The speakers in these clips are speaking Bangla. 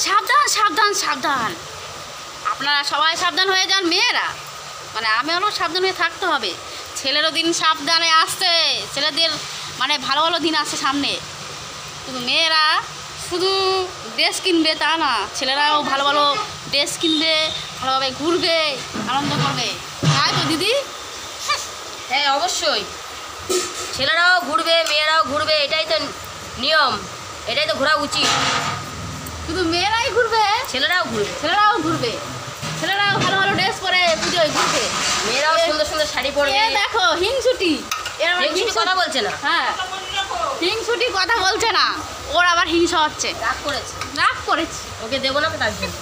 সাবধান সাবধান সাবধান, আপনারা সবাই সাবধান হয়ে যান। মেয়েরা মানে আমি হলো সাবধান হয়ে থাকতে হবে। ছেলেরও দিন সাবধানে আসছে, ছেলেদের মানে ভালো ভালো দিন আসছে সামনে। শুধু মেয়েরা শুধু ড্রেস কিনবে তা না, ছেলেরাও ভালো ভালো ড্রেস কিনবে, ভালোভাবে ঘুরবে, আনন্দ করবে, তাই তো দিদি? হ্যাঁ অবশ্যই, ছেলেরাও ঘুরবে মেয়েরাও ঘুরবে, এটাই তো নিয়ম, এটাই তো ঘোরা উচিত। শুধু মেয়েরাই ঘুরবে, ছেলেরাও ঘুরবে, ছেলেরাও ঘুরবে, ছেলেরাও ভালো ভালো ড্রেস পরে পুজোয় ঘুরবে, মেয়েরাও সুন্দর সুন্দর শাড়ি পরবে। দেখো হিংসুটি, কথা বলছে না। হ্যাঁ হিংসুটি কথা বলছে না, ওর আবার হিংসা হচ্ছে। রাগ করেছে, রাগ করেছি, ওকে দেবো না তার জন্য।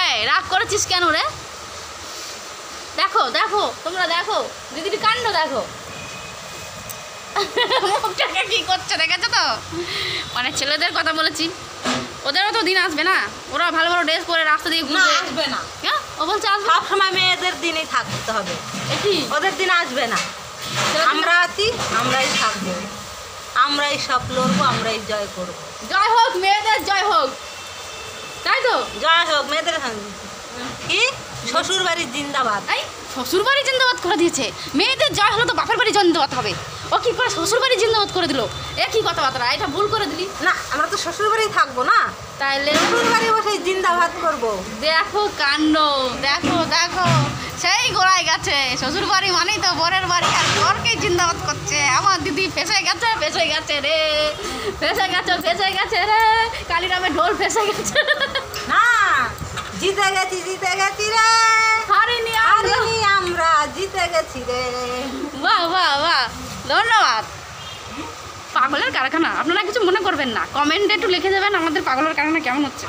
এই রাগ করেছিস কেন রে? দেখো দেখো তোমরা দেখো, দিদির কাণ্ড দেখো, মুখটাকে কি করছে দেখেছো তো? মানে ছেলেদের কথা বলেছি, ওদেরও তো দিন আসবে না, ওরা ভালো ভালো ড্রেস পরে রাস্তা দিয়ে ঘুরবে। আসবে না, ও বলছে আসবে। সব সময় মেয়েদের দিনই থাকতে হবে, কি ওদের দিন আসবে না। আমরা আছি, আমরাই থাকবো, আমরাই সব লড়বো, আমরাই জয় করবো। জয় হোক মেয়েদের, জয় হোক, তাই তো? জয় হোক মেয়েদের। কি শ্বশুর বাড়ির জিন্দাবাদ। এই শ্বশুর বাড়ি জিন্দাবাদ করে দিয়েছে, মেয়েদের জয় হলো তো বাপের বাড়ি জিন্দাবাদ হবে। ও কি করে শ্বশুর বাড়ি জিন্দাবাদ করে দিল? এ কি কথাবার্তা, এটা ভুল করে দিলি না, আমরা তো শ্বশুর বাড়িই থাকবো না, তাইলে? শ্বশুর বাড়ি বসে জিন্দাবাদ করবো। দেখো কাণ্ড, দেখো দেখো সেই গোড়ায় গেছে। শ্বশুর বাড়ি মানেই তো বরের বাড়ি, আর বরকেই জিন্দাবাদ করছে। আমার দিদি ফেসে গেছে, ফেসে গেছে রে, ফেসে গেছে, ফেসে গেছে রে, কালিরামে ঢোল ফেসে গেছে। না, জিতে গেছি, জিতে গেছি রে, হারিনি হারিনি আমরা, জিতে গেছি রে। বাহ বাহ বাহ, ধন্যবাদ। পাগলের কারখানা, আপনারা কিছু মনে করবেন না, কমেন্টে একটু লিখে দেবেন আমাদের পাগলের কারখানা কেমন হচ্ছে।